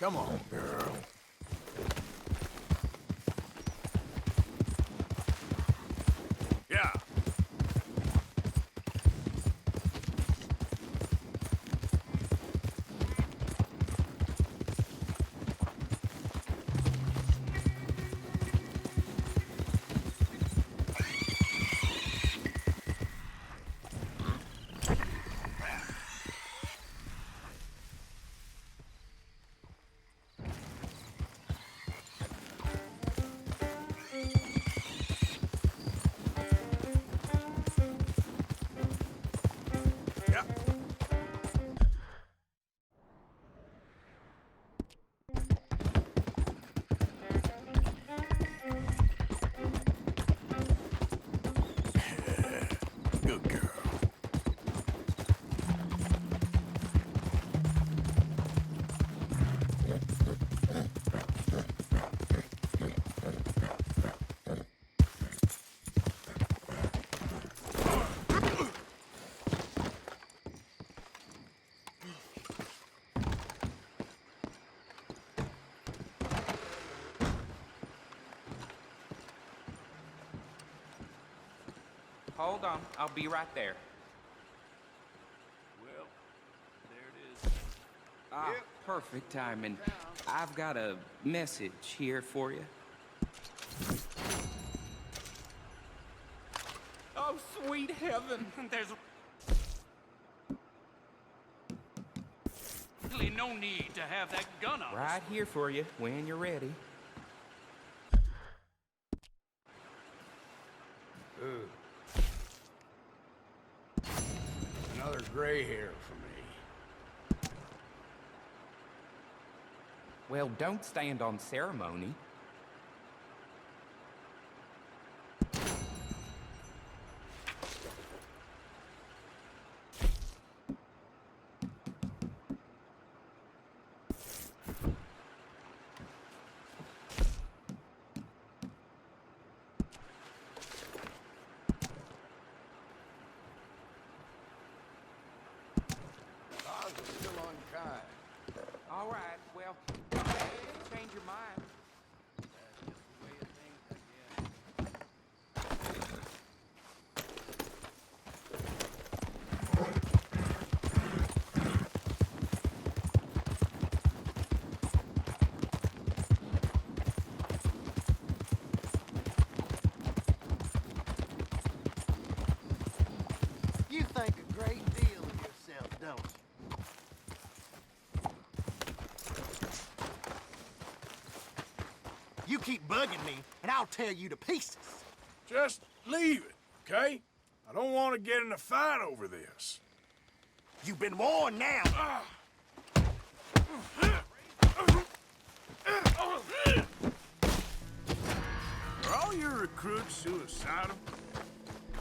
Come on, girl. Yeah. Good girl. Hold on, I'll be right there. Well, there it is. Ah, perfect timing. I've got a message here for you. Oh, sweet heaven. There's really no need to have that gun on us. Right here for you when you're ready. Ugh. Another gray hair for me. Well, don't stand on ceremony. Ours is still unkind. All right, well, change your mind. That's just the way of things, I guess. You think a great deal of yourself, don't you? You keep bugging me, and I'll tear you to pieces. Just leave it, okay? I don't want to get in a fight over this. You've been warned now. Are all your recruits suicidal?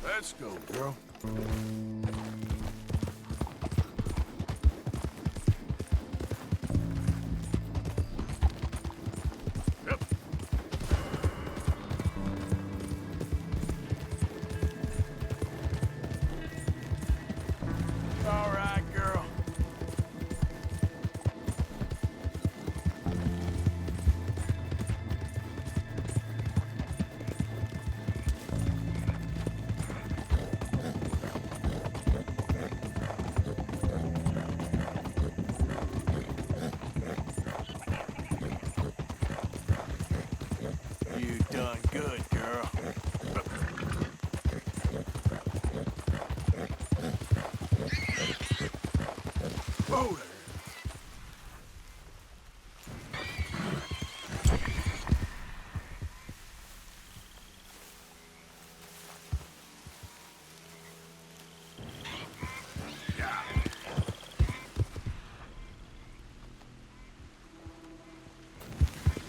Let's go, girl. Yep. All right, girl. You done good, girl. Whoa there.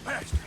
Faster.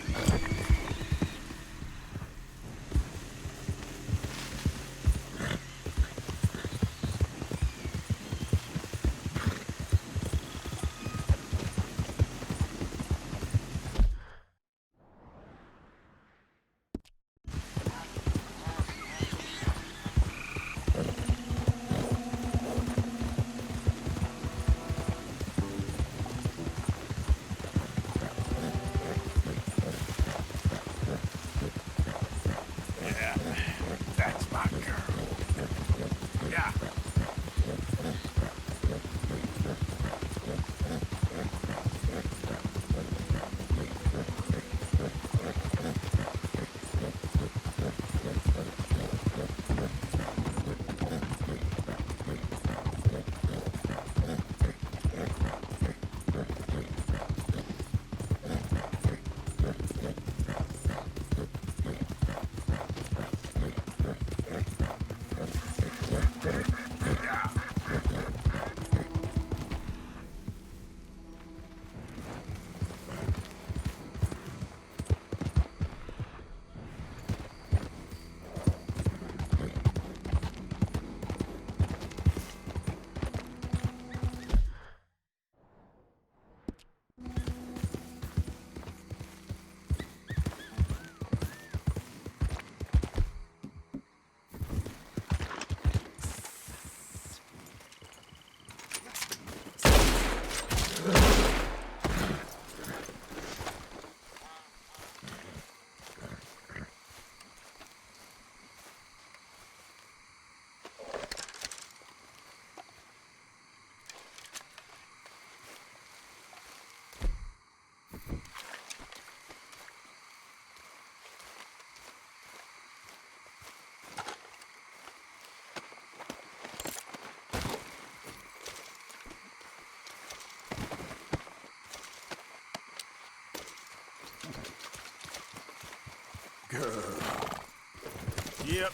Yep.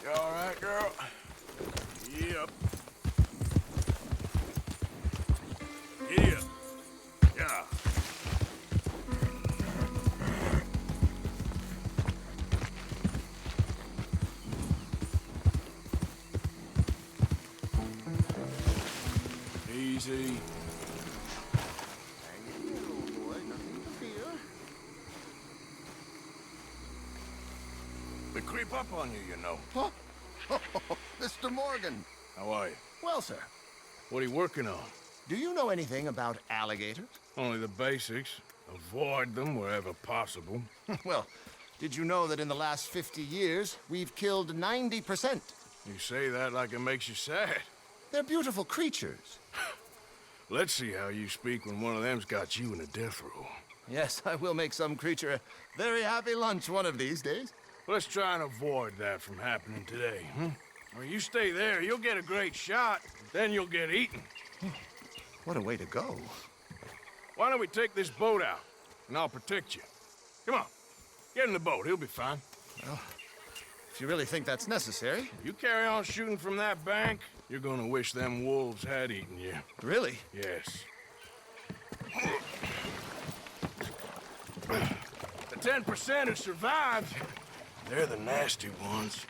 You all right, girl? Yep. Yeah. Yeah. Easy. Hang in here, old boy. Nothing to fear. They creep up on you, you know. Huh? Mr. Morgan. How are you? Well, sir, What are you working on? do you know anything about alligators? Only the basics. Avoid them wherever possible. Well, did you know that in the last 50 years, we've killed 90%? You say that like it makes you sad. They're beautiful creatures. Let's see how you speak when one of them's got you in a death row. Yes, I will make some creature a very happy lunch one of these days. Let's try and avoid that from happening today, huh? Well, you stay there, you'll get a great shot, then you'll get eaten. What a way to go. Why don't we take this boat out, and I'll protect you. Come on, get in the boat, he'll be fine. If you really think that's necessary. You carry on shooting from that bank, you're gonna wish them wolves had eaten you. Really? Yes. The 10% who survived, they're the nasty ones.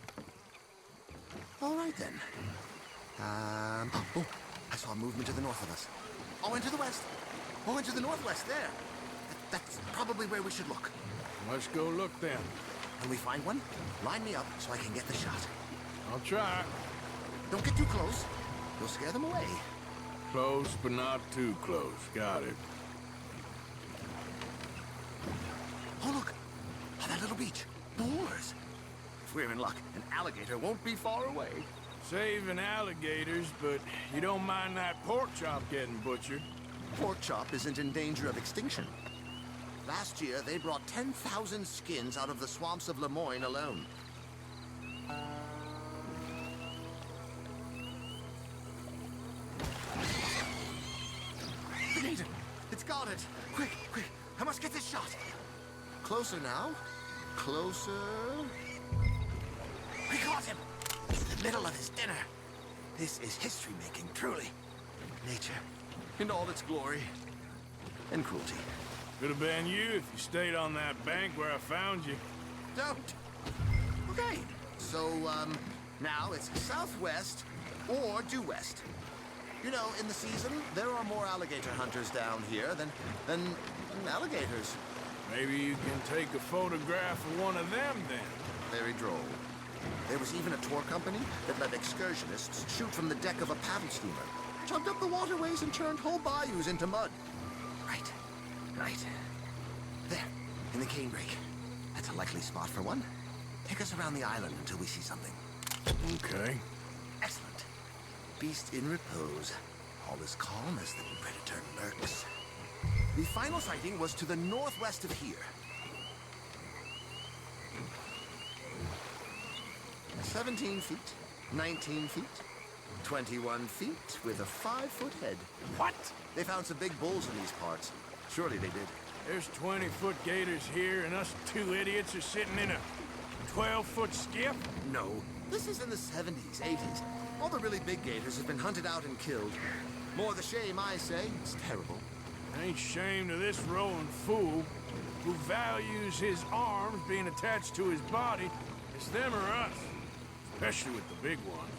All right, then. Oh, I saw a movement to the north of us. Oh, and to the west. Oh, and to the northwest, there. That's probably where we should look. Let's go look then. When we find one, line me up so I can get the shot. I'll try. Don't get too close. You'll scare them away. Close, but not too close. Got it. Oh, look. Oh, that little beach. Boars. If we're in luck, an alligator won't be far away. Saving alligators, but you don't mind that pork chop getting butchered. Pork chop isn't in danger of extinction. Last year, they brought 10,000 skins out of the swamps of Lemoyne alone. The gator! It's got it! Quick, quick! I must get this shot! Closer now. Closer. We caught him! In the middle of his dinner. This is history-making, truly. Nature, in all its glory and cruelty. Could have been you if you stayed on that bank where I found you. Don't. Okay. So, now it's southwest or due west. You know, in the season, there are more alligator hunters down here than alligators. Maybe you can take a photograph of one of them then. Very droll. There was even a tour company that let excursionists shoot from the deck of a paddle steamer, chugged up the waterways and turned whole bayous into mud. Right. Right. There, in the canebrake. That's a likely spot for one. Take us around the island until we see something. Okay. Excellent. Beast in repose. All is calm as the predator lurks. The final sighting was to the northwest of here. 17 feet, 19 feet, 21 feet with a 5-foot head. What? They found some big bulls in these parts. Surely they did. There's 20-foot gators here, and us two idiots are sitting in a 12-foot skiff? No, this is in the 70s, 80s. All the really big gators have been hunted out and killed. More the shame, I say. It's terrible. Ain't ashamed of this rolling fool. who values his arms being attached to his body. It's them or us, especially with the big ones.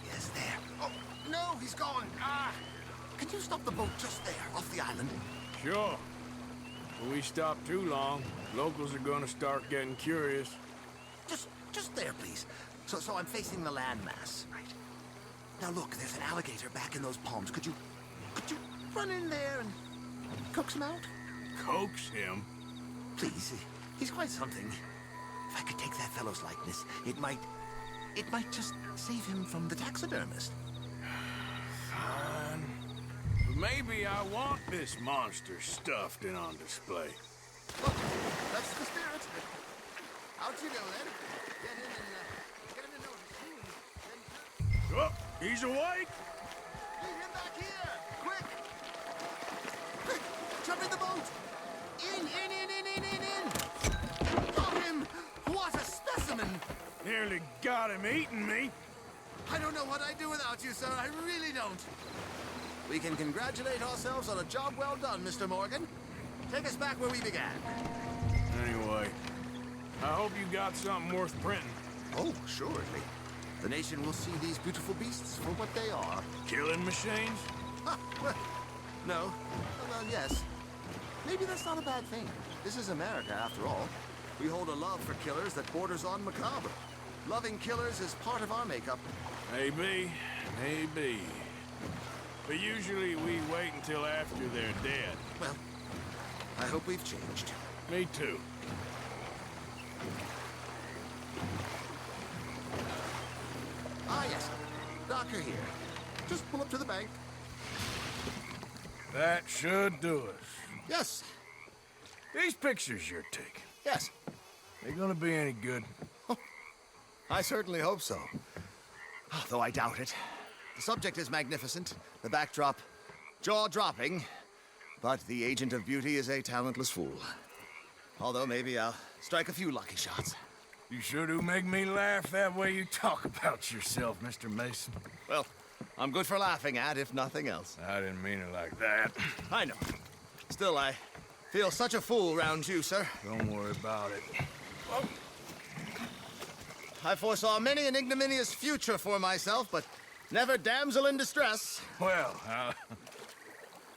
Yes, there. Oh, no, he's gone. Can you stop the boat just there, off the island? Sure. If we stop too long, locals are gonna start getting curious. Just there, please. So I'm facing the landmass. Right. Now look, there's an alligator back in those palms. Could you run in there and coax him out? Coax him? Please, he's quite something. If I could take that fellow's likeness, it might just save him from the taxidermist. Fine. But maybe I want this monster stuffed and on display. Look, that's the spirit. Out you go, then. Get him to know his shoes. Oh, he's awake! Lead him back here! Quick! Quick! Jump in the boat! In! Got him! What a specimen! Nearly got him eating me. I don't know what I'd do without you, sir. I really don't. We can congratulate ourselves on a job well done, Mr. Morgan. Take us back where we began. Anyway, I hope you got something worth printing. Oh, surely. The nation will see these beautiful beasts for what they are. Killing machines? No. Well, yes. Maybe that's not a bad thing. This is America, after all. We hold a love for killers that borders on macabre. Loving killers is part of our makeup. Maybe. But usually we wait until after they're dead. Well, I hope we've changed. Me too. Ah, yes. Docker here. Just pull up to the bank. That should do us. Yes. These pictures you're taking, Yes. they gonna be any good? I certainly hope so. Though I doubt it. The subject is magnificent, the backdrop jaw-dropping, but the agent of beauty is a talentless fool. Although maybe I'll strike a few lucky shots. You sure do make me laugh that way you talk about yourself, Mr. Mason. Well, I'm good for laughing at, if nothing else. I didn't mean it like that. I know. Still, I feel such a fool round you, sir. Don't worry about it. I foresaw many an ignominious future for myself, but never damsel in distress. Well,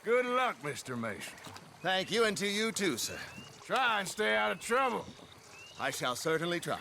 good luck, Mr. Mason. Thank you, and to you too, sir. Try and stay out of trouble. I shall certainly try.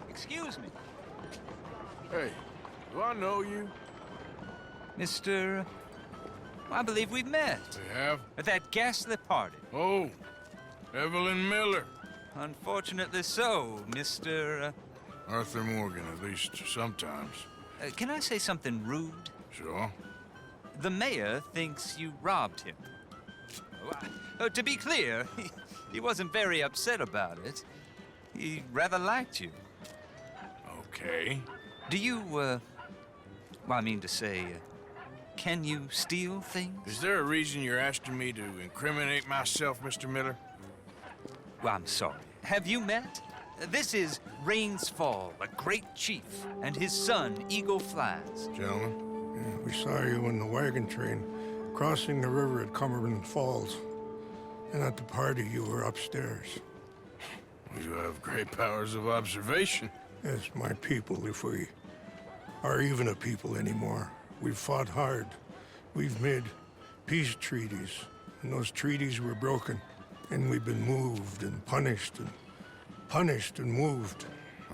Excuse me, Hey, do I know you? Mr. I believe we've met We have? at that ghastly party. Oh, Evelyn Miller. Unfortunately so, Mr. Arthur Morgan, at least sometimes. Can I say something rude? Sure. The mayor thinks you robbed him. To be clear, he wasn't very upset about it. He rather liked you. Okay. Do you, well, I mean to say, can you steal things? Is there a reason you're asking me to incriminate myself, Mr. Miller? Well, I'm sorry. Have you met? This is Rains Fall, a great chief, and his son, Eagle Flies. Gentlemen? Yeah, we saw you in the wagon train crossing the river at Cumberland Falls. And at the party, you were upstairs. You have great powers of observation. Yes, my people, if we are even a people anymore. We've fought hard. We've made peace treaties, and those treaties were broken. And we've been moved and punished and moved.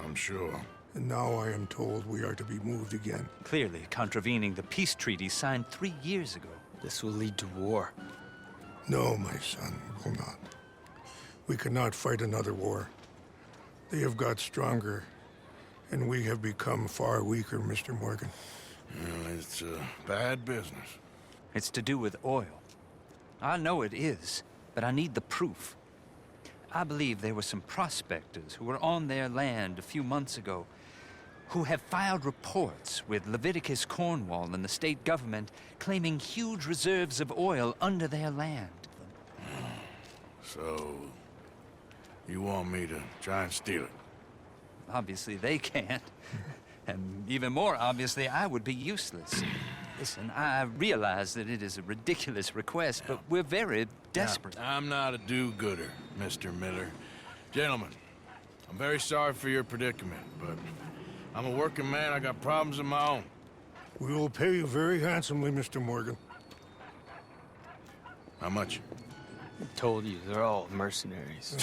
I'm sure. And now I am told we are to be moved again. Clearly contravening the peace treaty signed 3 years ago. This will lead to war. No, my son, it will not. We cannot fight another war. They have got stronger, and we have become far weaker, Mr. Morgan. Well, it's bad business. It's to do with oil. I know it is, but I need the proof. I believe there were some prospectors who were on their land a few months ago who have filed reports with Leviticus Cornwall and the state government claiming huge reserves of oil under their land. So, you want me to try and steal it? Obviously they can't. And even more obviously, I would be useless. Listen, I realize that it is a ridiculous request, but we're very desperate. Now, I'm not a do-gooder, Mr. Miller. Gentlemen, I'm very sorry for your predicament, but I'm a working man. I got problems of my own. We will pay you very handsomely, Mr. Morgan. How much? I told you, they're all mercenaries.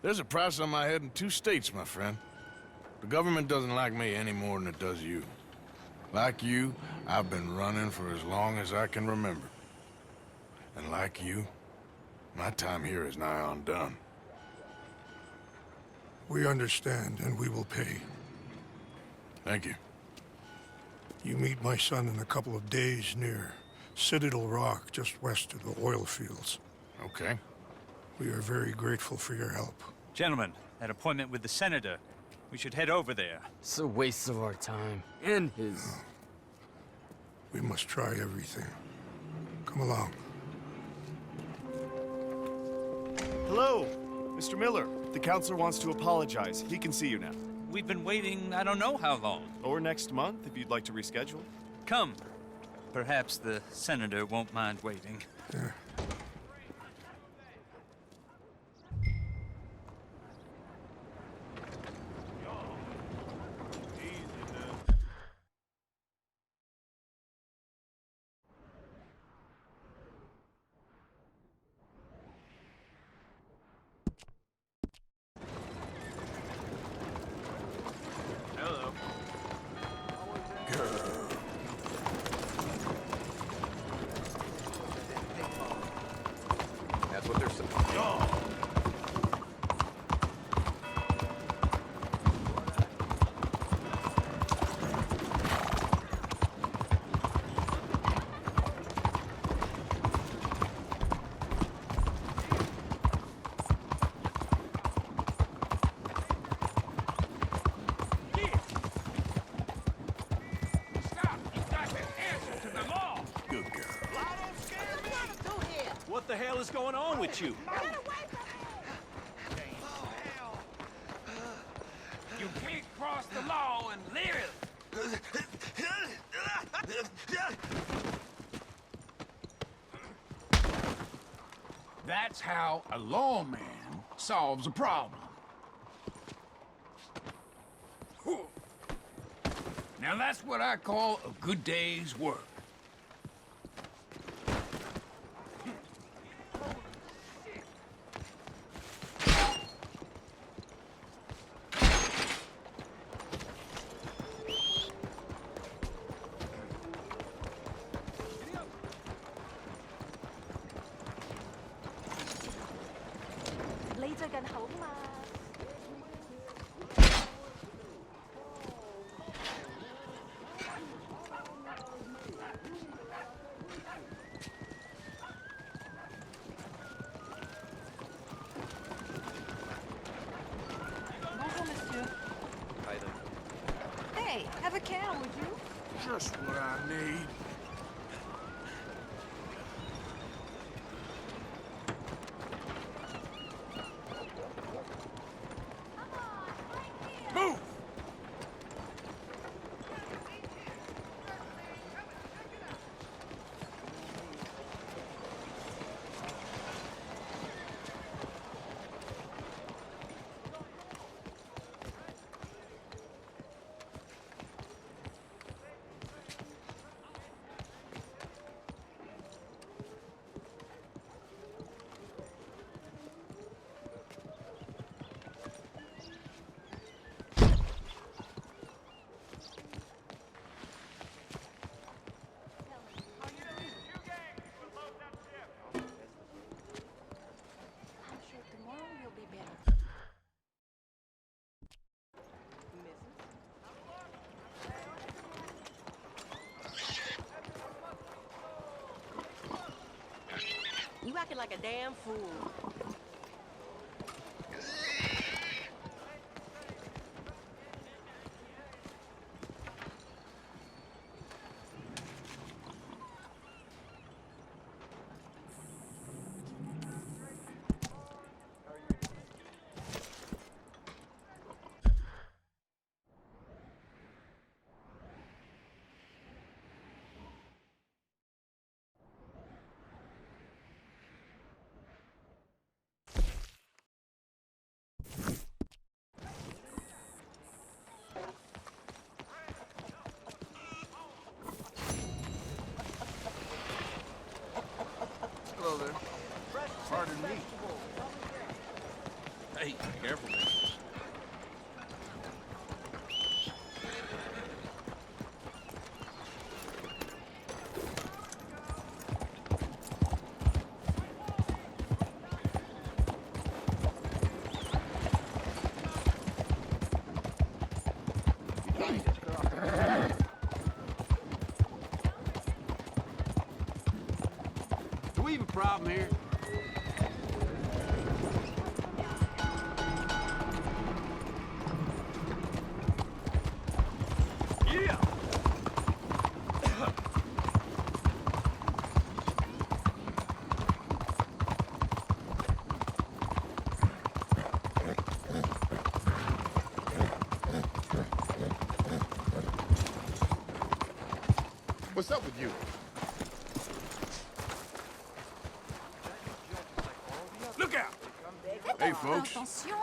There's a price on my head in 2 states, my friend. The government doesn't like me any more than it does you. Like you, I've been running for as long as I can remember. And like you, my time here is nigh undone. We understand, and we will pay. Thank you. You meet my son in a couple of days near Citadel Rock, just west of the oil fields. Okay. We are very grateful for your help. Gentlemen, that appointment with the senator. We should head over there. It's a waste of our time. And his. We must try everything. Come along. Hello, Mr. Miller. The counselor wants to apologize. He can see you now. We've been waiting I don't know how long. Or next month, if you'd like to reschedule. Come. Perhaps the senator won't mind waiting. Yeah. That's what they're saying. What the hell is going on with you? You can't cross the law and live. That's how a lawman solves a problem. Now that's what I call a good day's work. Have a can, would you? Just what I need. Move! I'm sure tomorrow you'll be better. You acting like a damn fool. Hello there. Pardon me. Hey, careful. Do we have a problem here? Yeah! What's up with you? Look out! Hey, folks. Attention, sir.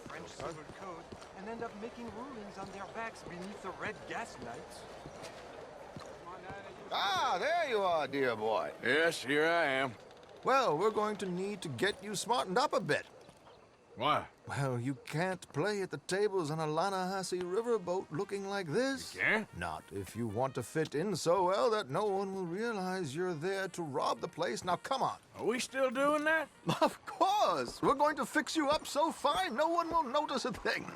French civil code and end up making rulings on their backs beneath the red gas lights. Ah, there you are, dear boy. Yes, here I am. Well, we're going to need to get you smartened up a bit. Why? Well, you can't play at the tables on a Lannahechee riverboat looking like this. You can't? Not if you want to fit in so well that no one will realize you're there to rob the place. Now, come on. Are we still doing that? Of course. We're going to fix you up so fine no one will notice a thing.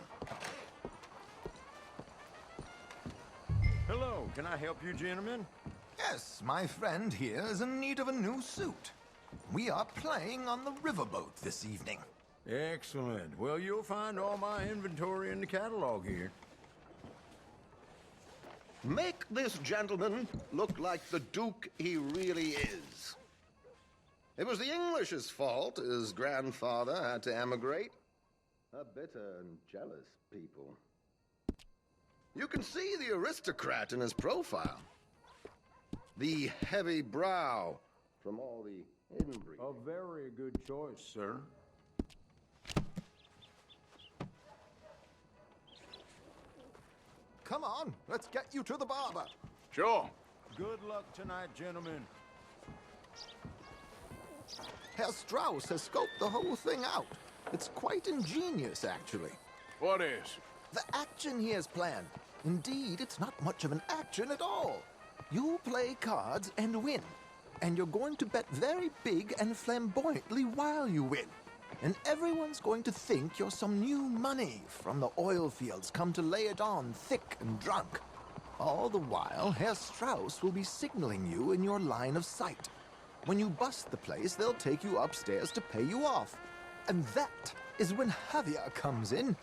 Hello, can I help you, gentlemen? Yes, my friend here is in need of a new suit. We are playing on the riverboat this evening. Excellent. Well, you'll find all my inventory in the catalog here. Make this gentleman look like the Duke he really is. It was the English's fault his grandfather had to emigrate. A bitter and jealous people. You can see the aristocrat in his profile. The heavy brow from all the inbreeding. A very good choice, sir. Come on, let's get you to the barber. Sure. Good luck tonight, gentlemen. Herr Strauss has scoped the whole thing out. It's quite ingenious, actually. What is? The action he has planned. Indeed, it's not much of an action at all. You play cards and win. And you're going to bet very big and flamboyantly while you win. And everyone's going to think you're some new money from the oil fields come to lay it on thick and drunk. All the while, Herr Strauss will be signaling you in your line of sight. When you bust the place, they'll take you upstairs to pay you off. And that is when Javier comes in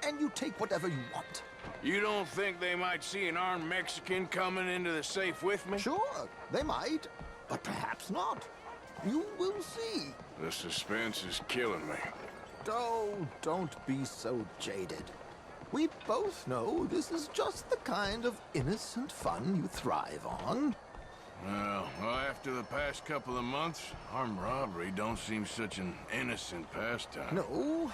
and you take whatever you want. You don't think they might see an armed Mexican coming into the safe with me? Sure, they might, but perhaps not. You will see. The suspense is killing me. Oh, don't be so jaded. We both know this is just the kind of innocent fun you thrive on. Well, after the past couple of months, armed robbery don't seem such an innocent pastime. No,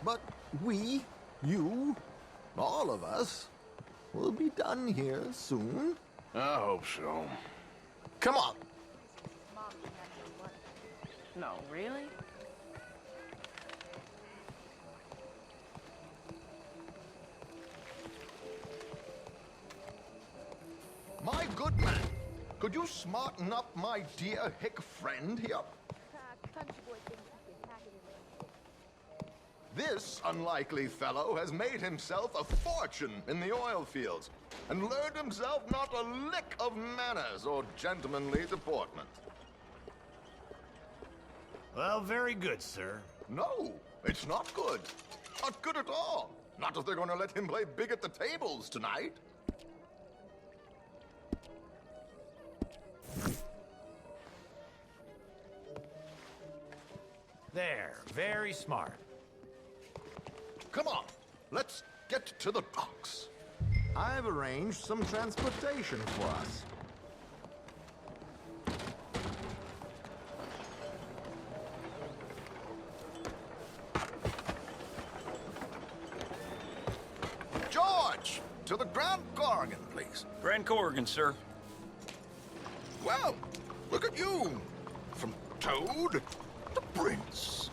but we, you, all of us, will be done here soon. I hope so. Come on. No, really? My good man, could you smarten up my dear hick friend here? This unlikely fellow has made himself a fortune in the oil fields and learned himself not a lick of manners or gentlemanly deportment. Well, very good, sir. No, it's not good. Not good at all. Not if they're going to let him play big at the tables tonight. There, very smart. Come on, let's get to the docks. I've arranged some transportation for us. George, to the Grand Corrigan, please. Grand Corrigan, sir. Well, look at you. From Toad to Prince.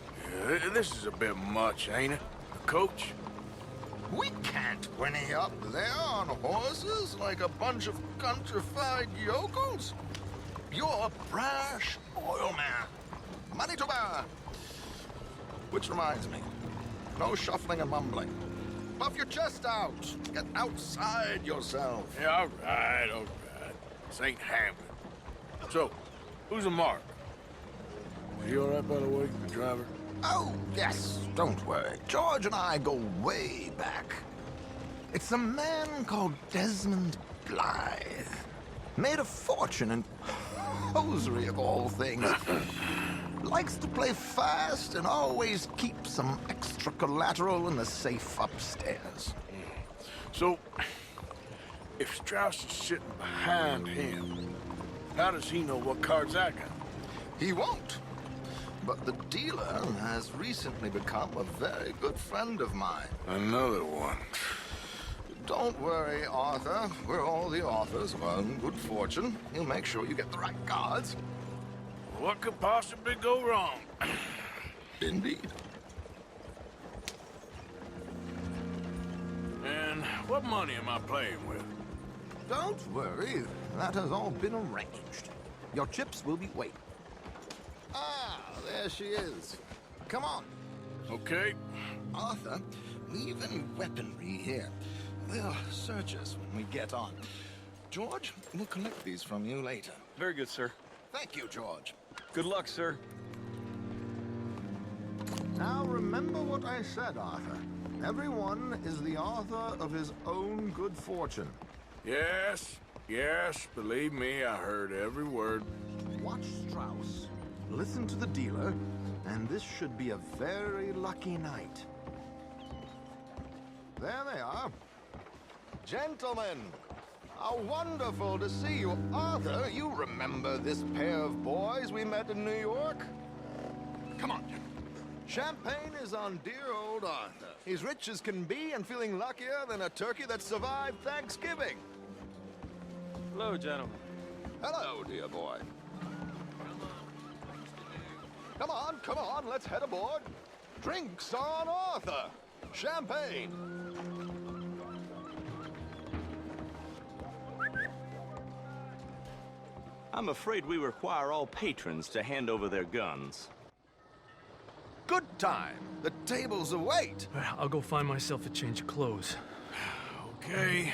Yeah, this is a bit much, ain't it? Coach? We can't whinny up there on horses like a bunch of countrified yokels. You're a brash oil man. Money to bear. Which reminds me, no shuffling and mumbling. Puff your chest out. Get outside yourself. Yeah, all right. This ain't happening. So, who's a Mark? Is he all right, by the way, the driver? Oh, yes, don't worry. George and I go way back. It's a man called Desmond Blythe. Made a fortune in hosiery of all things. Likes to play fast and always keep some extra collateral in the safe upstairs. So, if Strauss is sitting behind him, how does he know what cards I got? He won't. But the dealer has recently become a very good friend of mine. Another one. Don't worry, Arthur. We're all the authors of our own good fortune. He'll make sure you get the right cards. What could possibly go wrong? Indeed. And what money am I playing with? Don't worry. That has all been arranged. Your chips will be waiting. Ah, there she is. Come on. Okay. Arthur, leave any weaponry here. They'll search us when we get on. George, we'll collect these from you later. Very good, sir. Thank you, George. Good luck, sir. Now remember what I said, Arthur. Everyone is the author of his own good fortune. Yes, believe me, I heard every word. Watch Strauss. Listen to the dealer, and this should be a very lucky night. There they are. Gentlemen, how wonderful to see you. Arthur, you remember this pair of boys we met in New York? Come on, gentlemen. Champagne is on dear old Arthur. He's rich as can be and feeling luckier than a turkey that survived Thanksgiving. Hello, gentlemen. Hello, dear boy. Come on, let's head aboard. Drinks on Arthur. Champagne. I'm afraid we require all patrons to hand over their guns. Good time. The tables await. I'll go find myself a change of clothes. Okay.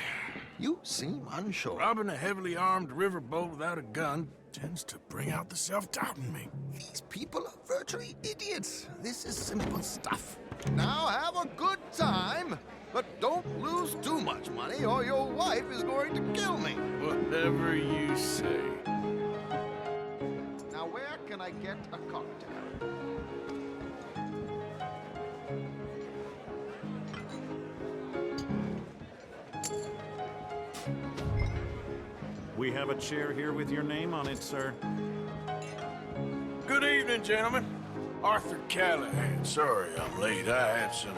You seem unsure. Robbing a heavily armed riverboat without a gun tends to bring out the self-doubt in me. These people are virtually idiots. This is simple stuff. Now have a good time, but don't lose too much money or your wife is going to kill me. Whatever you say. Now where can I get a cocktail? We have a chair here with your name on it, sir. Good evening, gentlemen. Arthur Callahan. Sorry I'm late. I had some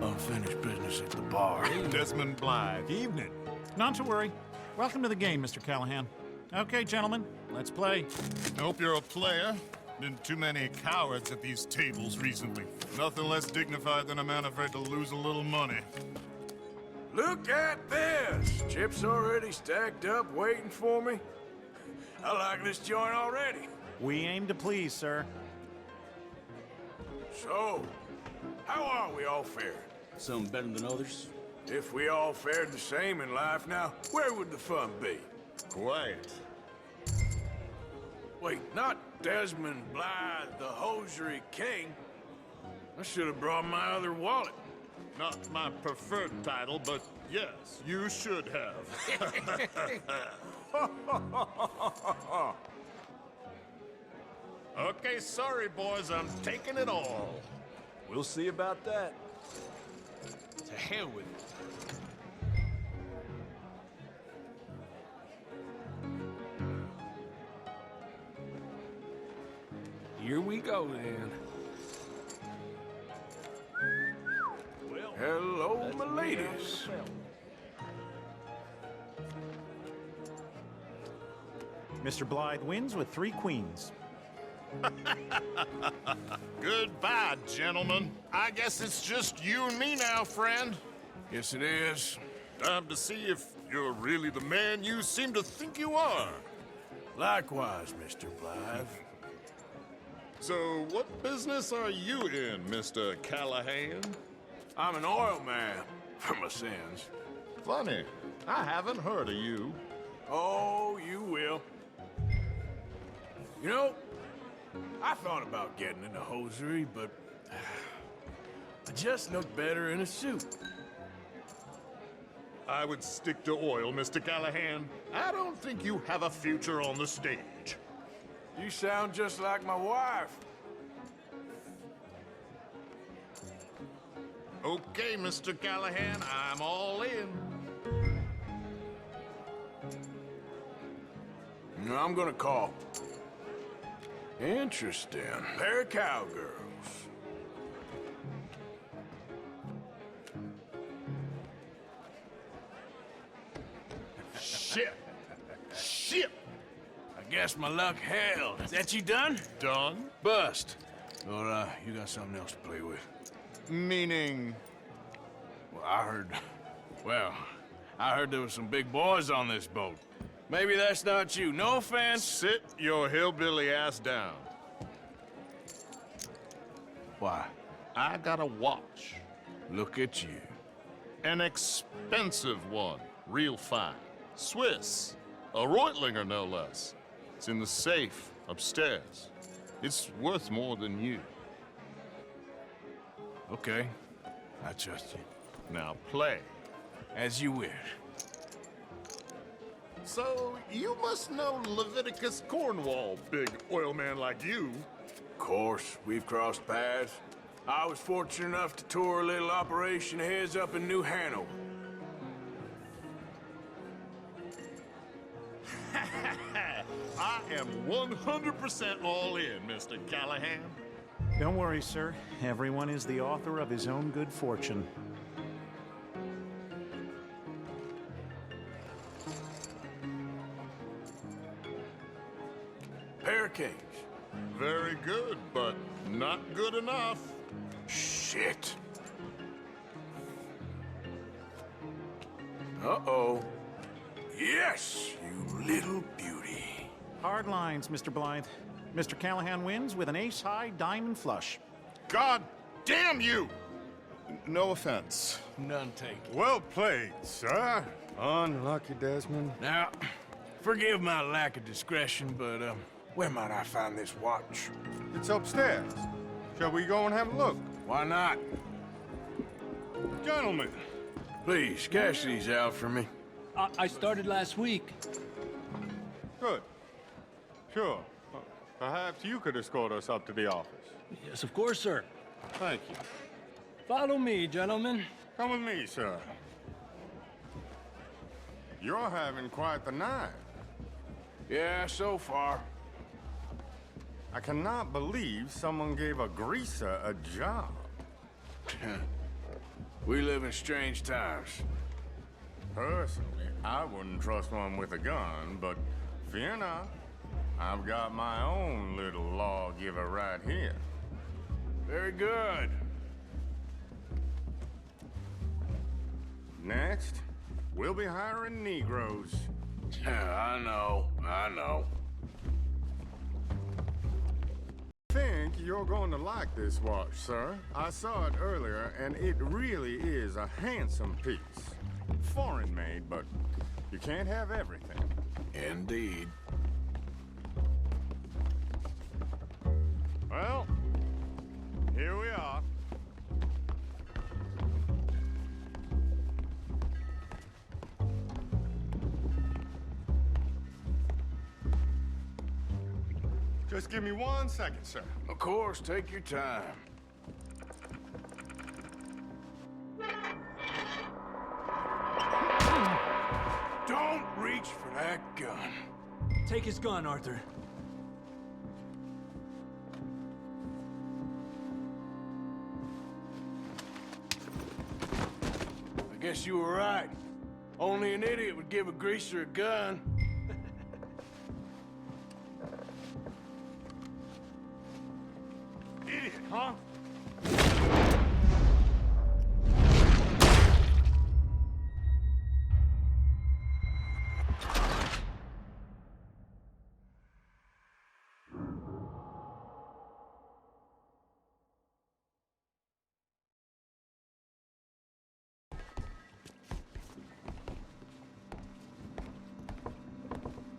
unfinished business at the bar. Desmond Blythe. Evening. Not to worry. Welcome to the game, Mr. Callahan. Okay, gentlemen, let's play. Hope you're a player. Been too many cowards at these tables recently. Nothing less dignified than a man afraid to lose a little money. Look at this! Chips already stacked up, waiting for me. I like this joint already. We aim to please, sir. So, how are we all fared? Some better than others. If we all fared the same in life now, where would the fun be? Quiet. Wait, not Desmond Blythe, the hosiery king. I should have brought my other wallet. Not my preferred title, but yes, you should have. Okay, sorry, boys, I'm taking it all. We'll see about that. To hell with it. Here we go, then. Well, hello, my ladies. Mr. Blythe wins with 3 queens. Goodbye, gentlemen. I guess it's just you and me now, friend. Yes, it is. Time to see if you're really the man you seem to think you are. Likewise, Mr. Blythe. So, what business are you in, Mr. Callahan? I'm an oil man, for my sins. Funny, I haven't heard of you. Oh, you will. You know, I thought about getting into hosiery, but I just look better in a suit. I would stick to oil, Mr. Callahan. I don't think you have a future on the stage. You sound just like my wife. Okay, Mr. Callahan, I'm all in. No, I'm gonna call. Interesting. Pair of cowgirls. Shit! Shit! I guess my luck held. Is that you done? Done? Bust. Or, you got something else to play with? Meaning? Well, I heard there was some big boys on this boat. Maybe that's not you. No offense. Sit your hillbilly ass down. Why? I got a watch. Look at you. An expensive one. Real fine. Swiss. A Reutlinger, no less. It's in the safe upstairs. It's worth more than you. Okay. I trust you. Now play. As you wish. So, you must know Leviticus Cornwall, big oil man like you. Of course, we've crossed paths. I was fortunate enough to tour a little operation of his up in New Hanover. I am 100% all in, Mr. Callahan. Don't worry, sir. Everyone is the author of his own good fortune. Pair of kings. Very good, but not good enough. Shit. Uh-oh. Yes, you little beauty. Hard lines, Mr. Blythe. Mr. Callahan wins with an ace-high diamond flush. God damn you! No offense. None taken. Well played, sir. Unlucky, Desmond. Now, forgive my lack of discretion, but, where might I find this watch? It's upstairs. Shall we go and have a look? Why not? Gentlemen. Please, cash these out for me. I started last week. Good. Sure. Perhaps you could escort us up to the office. Yes, of course, sir. Thank you. Follow me, gentlemen. Come with me, sir. You're having quite the night. Yeah, so far. I cannot believe someone gave a greaser a job. We live in strange times. Personally, I wouldn't trust one with a gun, but fear not. I've got my own little lawgiver right here. Very good. Next, we'll be hiring Negroes. I know. I think you're going to like this watch, sir. I saw it earlier, and it really is a handsome piece. Foreign made, but you can't have everything. Indeed. Well, here we are. Just give me 1 second, sir. Of course, take your time. Don't reach for that gun. Take his gun, Arthur. I guess you were right. Only an idiot would give a greaser a gun. Idiot, huh?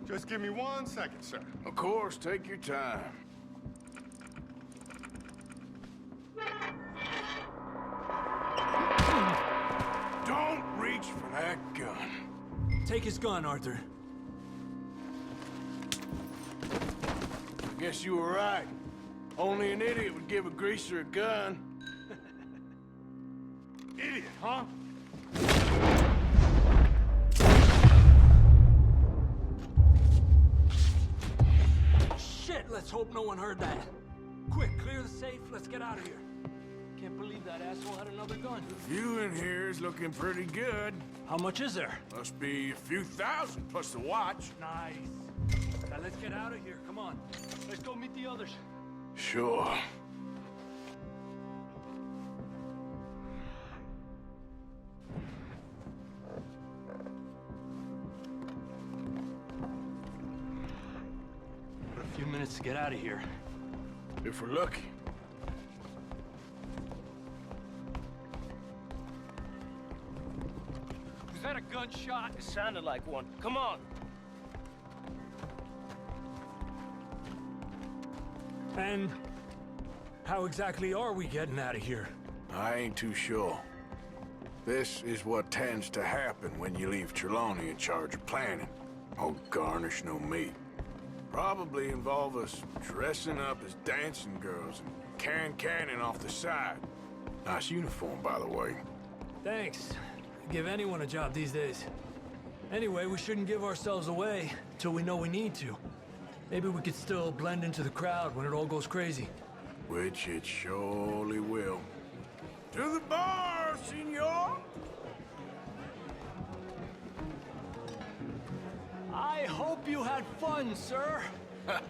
Just give me 1 second, sir. Of course, take your time. Don't reach for that gun. Take his gun, Arthur. I guess you were right. Only an idiot would give a greaser a gun. Idiot, huh? Shit, let's hope no one heard that. Quick, clear the safe, let's get out of here. Can't believe that asshole had another gun. The view in here is looking pretty good. How much is there? Must be a few thousand plus the watch. Nice. Now let's get out of here, come on. Let's go meet the others. Sure. A few minutes to get out of here. If we're lucky. Was that a gunshot? It sounded like one. Come on. And how exactly are we getting out of here? I ain't too sure. This is what tends to happen when you leave Trelawney in charge of planning. Oh, garnish no meat. Probably involve us dressing up as dancing girls and carrying cannon off the side. Nice uniform, by the way. Thanks. Give anyone a job these days. Anyway, we shouldn't give ourselves away till we know we need to. Maybe we could still blend into the crowd when it all goes crazy. Which it surely will. To the bar, senor! I hope you had fun, sir. At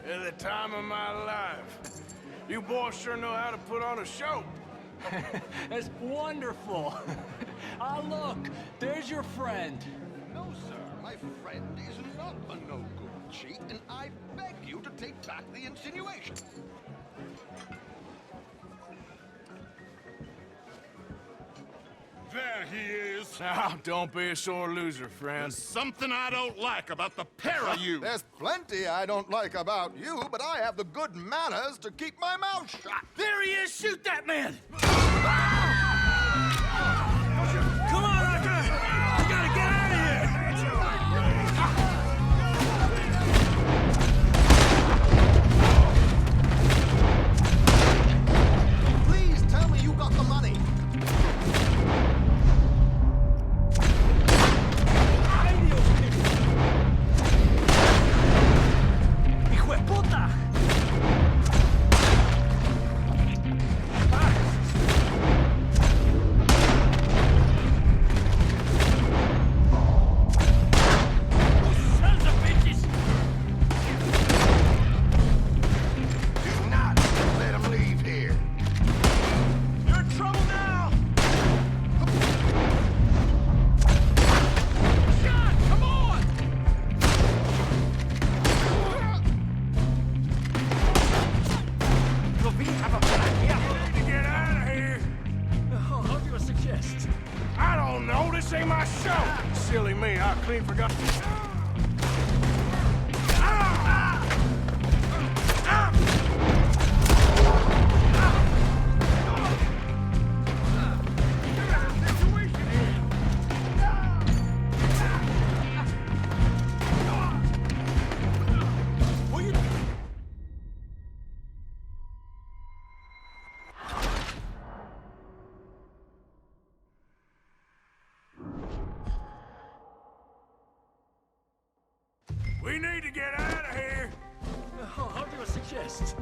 the time of my life. You boys sure know how to put on a show. That's wonderful. Ah, look, there's your friend. No, sir, my friend is not a no-good cheat, and I beg you to take back the insinuation. There he is. Now, don't be a sore loser, friend. There's something I don't like about the pair of you. There's plenty I don't like about you, but I have the good manners to keep my mouth shut. There he is! Shoot that man! clean forgot. We need to get out of here. How do you suggest?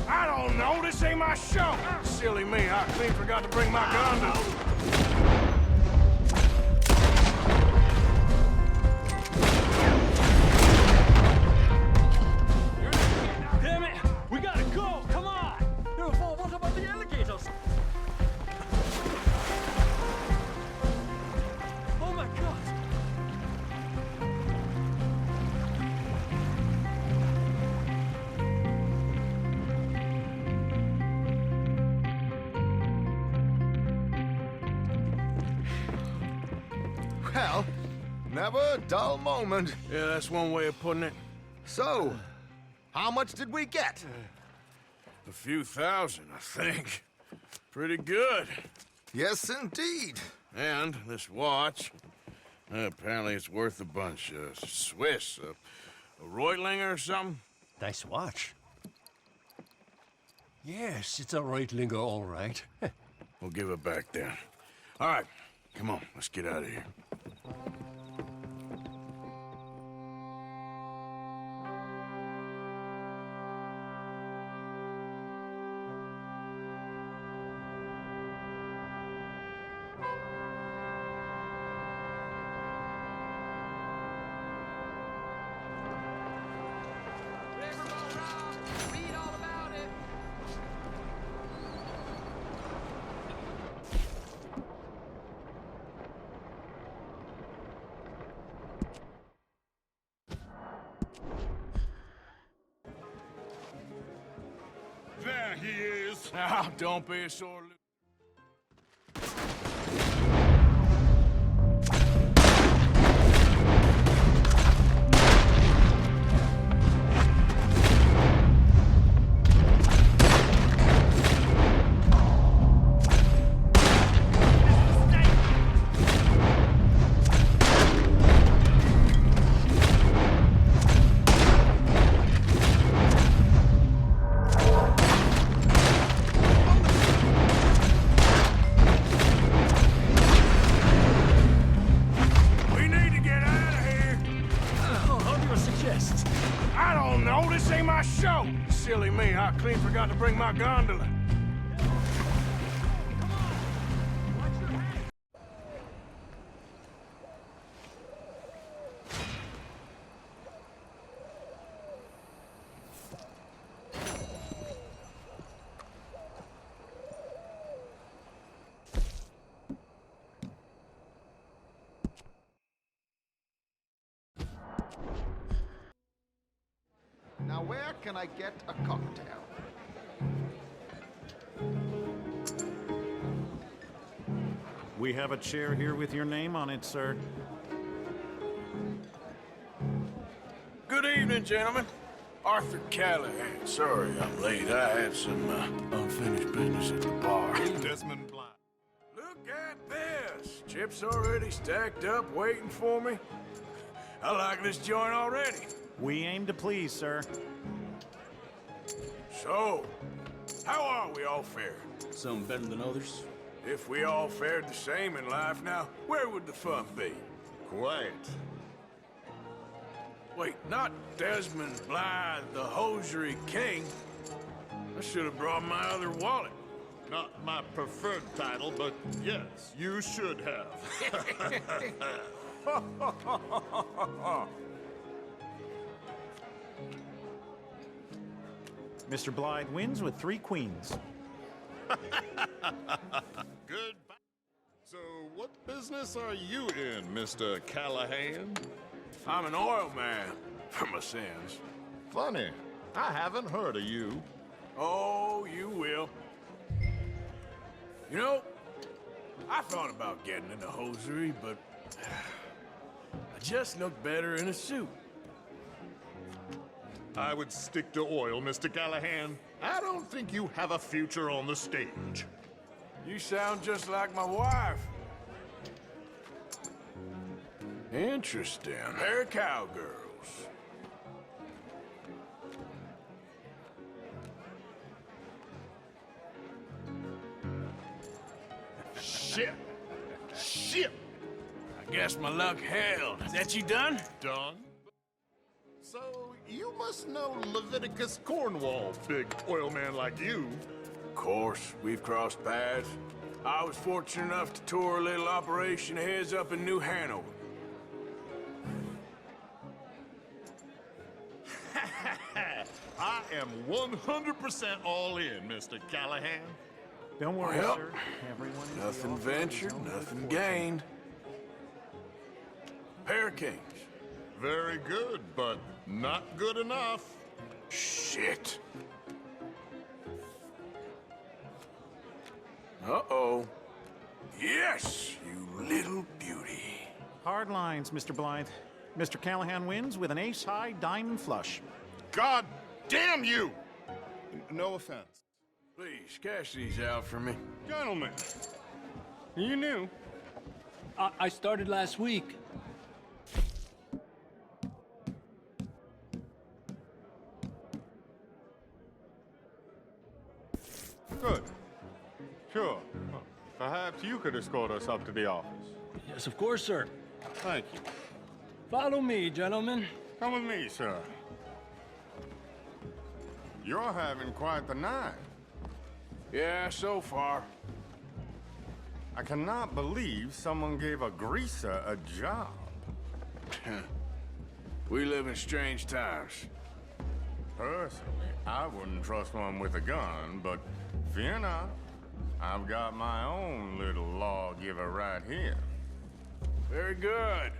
I don't know. This ain't my show. Silly me. I clean forgot to bring my gun to... Damn it! We gotta go! Come on! What about the alligators? Oh my god! Well, never a dull moment. Yeah, that's one way of putting it. So, how much did we get? A few thousand, I think. Pretty good. Yes, indeed. And this watch, apparently it's worth a bunch. Swiss, a Reutlinger or something? Nice watch. Yes, it's a Reutlinger, all right. We'll give it back then. All right, come on, let's get out of here. There he is. Now, don't be a sore loser. I don't know, this ain't my show. Silly me, I clean forgot to bring my gondola. Now, where can I get a cocktail? We have a chair here with your name on it, sir. Good evening, gentlemen. Arthur Callahan. Sorry I'm late. I had some unfinished business at the bar. Desmond Blythe. Look at this. Chips already stacked up, waiting for me. I like this joint already. We aim to please, sir. So, how are we all faring? Some better than others. If we all fared the same in life now, where would the fun be? Quiet. Wait, not Desmond Blythe, the hosiery king. I should have brought my other wallet. Not my preferred title, but yes, you should have. Mr. Blythe wins with 3 queens. Goodbye. So, what business are you in, Mr. Callahan? I'm an oil man, for my sins. Funny. I haven't heard of you. Oh, you will. You know, I thought about getting into hosiery, but I just look better in a suit. I would stick to oil, Mr. Callahan. I don't think you have a future on the stage. You sound just like my wife. Interesting. Pair of cowgirls. Shit! Shit! I guess my luck held. Is that you done? Done? So, you must know Leviticus Cornwall, big oil man like you. Of course, we've crossed paths. I was fortunate enough to tour a little operation of his up in New Hanover. I am 100% all in, Mr. Callahan. Don't worry, Well, sir. Everyone is nothing ventured, nothing gained. Pair of kings. Very good, but not good enough. Shit. Uh-oh. Yes, you little beauty. Hard lines, Mr. Blythe. Mr. Callahan wins with an ace-high diamond flush. God damn you! No offense. Please, cash these out for me. Gentlemen, you knew. I started last week. Good. Sure. Well, perhaps you could escort us up to the office. Yes, of course, sir. Thank you. Follow me, gentlemen. Come with me, sir. You're having quite the night. Yeah, so far. I cannot believe someone gave a greaser a job. We live in strange times. Personally, I wouldn't trust one with a gun, but fear not. I've got my own little lawgiver right here. Very good.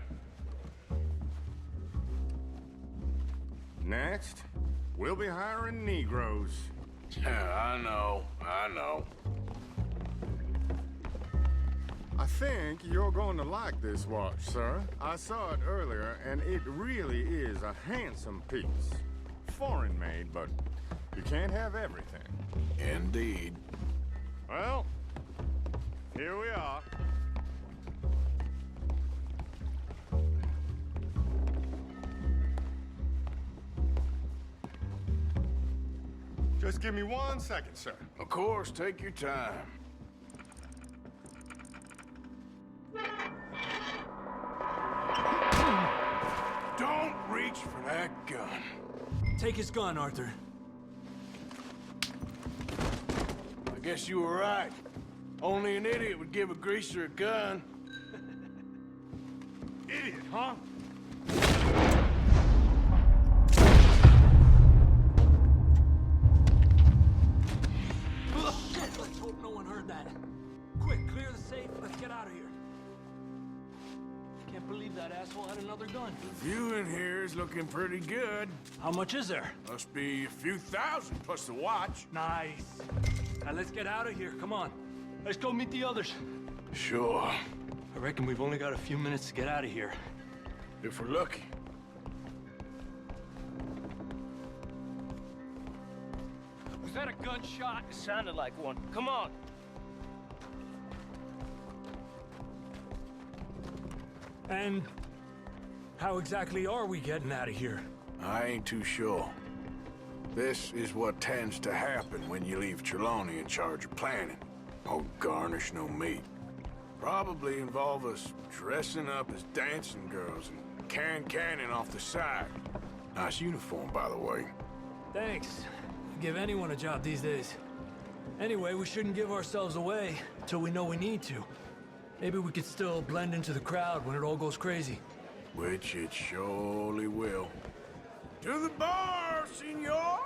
Next, we'll be hiring Negroes. I know. I think you're going to like this watch, sir. I saw it earlier, and it really is a handsome piece. Foreign made, but you can't have everything. Indeed. Well, here we are. Just give me 1 second, sir. Of course, take your time. Don't reach for that gun. Take his gun, Arthur. I guess you were right. Only an idiot would give a greaser a gun. Idiot, huh? Shit, let's hope no one heard that. Quick, clear the safe. Let's get out of here. Can't believe that asshole had another gun. The view in here is looking pretty good. How much is there? Must be a few thousand plus the watch. Nice. Now let's get out of here. Come on. Let's go meet the others. Sure. I reckon we've only got a few minutes to get out of here. If we're lucky. Was that a gunshot? It sounded like one. Come on. And how exactly are we getting out of here? I ain't too sure. This is what tends to happen when you leave Trelawney in charge of planning. Oh, garnish no meat. Probably involve us dressing up as dancing girls and canning off the side. Nice uniform, by the way. Thanks. Give anyone a job these days. Anyway, we shouldn't give ourselves away till we know we need to. Maybe we could still blend into the crowd when it all goes crazy. Which it surely will. To the bar, senor!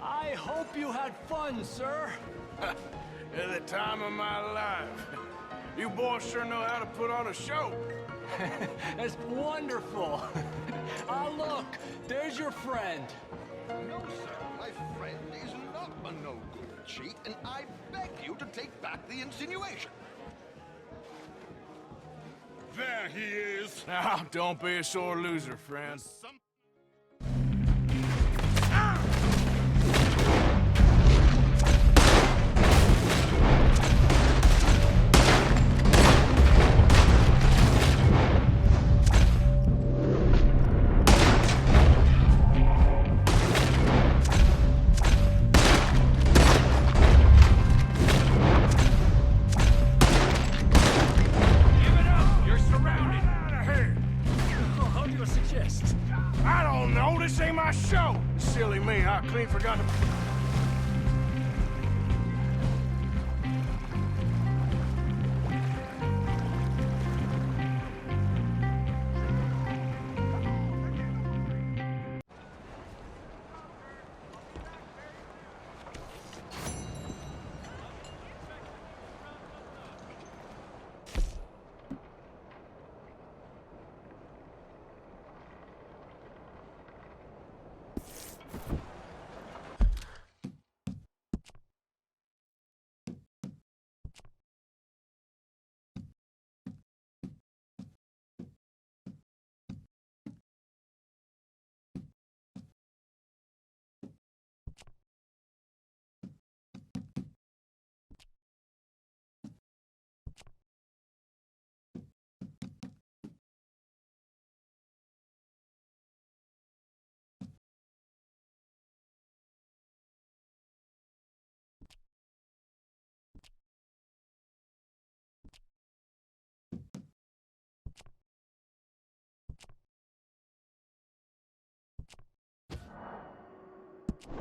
I hope you had fun, sir. At the time of my life. You boys sure know how to put on a show. That's wonderful. Ah, look, there's your friend. No, sir, my friend is not a no-good cheat, and I beg you to take back the insinuation. he is. Now, don't be a sore loser, friend. I don't know. This ain't my show. Silly me. I clean forgot to...